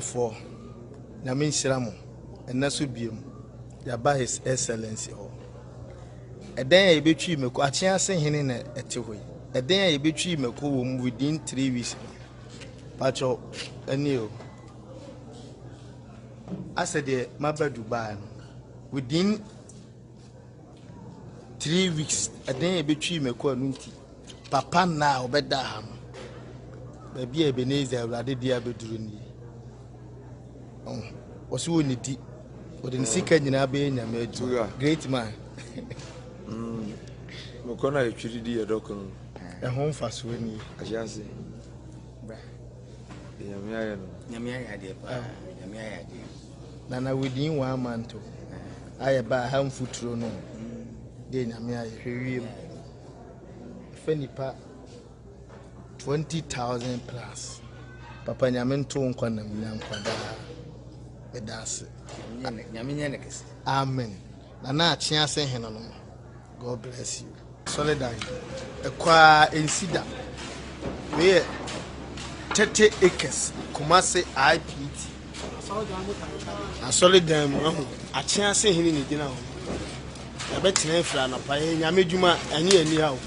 for Namin Shiramo and Nasubium, Yaba His Excellency. A day a between me, a chance in a two. A day a between me within 3 weeks. Pacho, a new. I said, Maba Dubai within 3 weeks. A day between me, Papa now, Bedaham. Baby Ebenezer, I did the Abeduni. Oh, was you in the within second in Abena, great man. Mokona actually a doctor. A home fast winning. I shall say. Nana within 1 month. I about harmful through no. Then I hear Fenipa 20,000 plus. Papa Nyamento Nkwana Mnamkwada. Bedase. Amen. Nana chance henono. God bless you. Solidarity. Ekwa ensida. We 30 acres. Kumase IPT. A solid dam. A chance hini ni dina ho. Ya betina fra na pa nyamedwuma anye ani ha ho.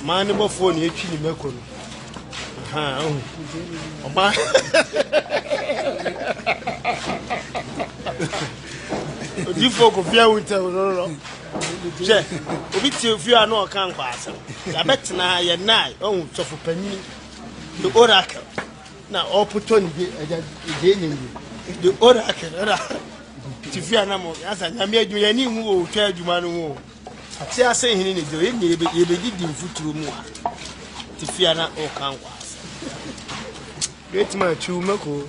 Man Rev Obofuor ni etwi ni meko no. Aha. Oma. Di foko bia wuta no. Je, obi ti ofi anu o kan kwa asa. Ya betina ye nai, ohun sofo panyin. The oracle. Na opportunity eje nyimbi. The oracle era. Tifi anamo, asa nyame adwuma ye ni hu o twa adwuma no hu. Ati ase hini ni do ye be di mfuturo mu a. Tifi ana o kan kwa asa. Great man chu meko.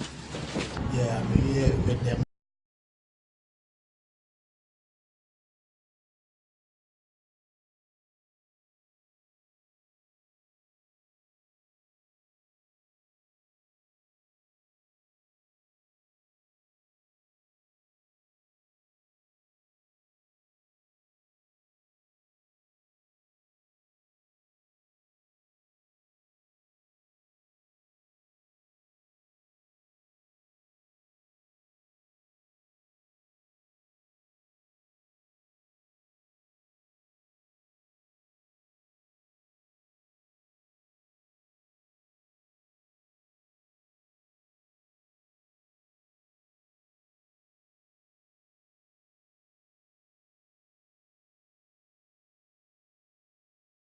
Yeah, me with them.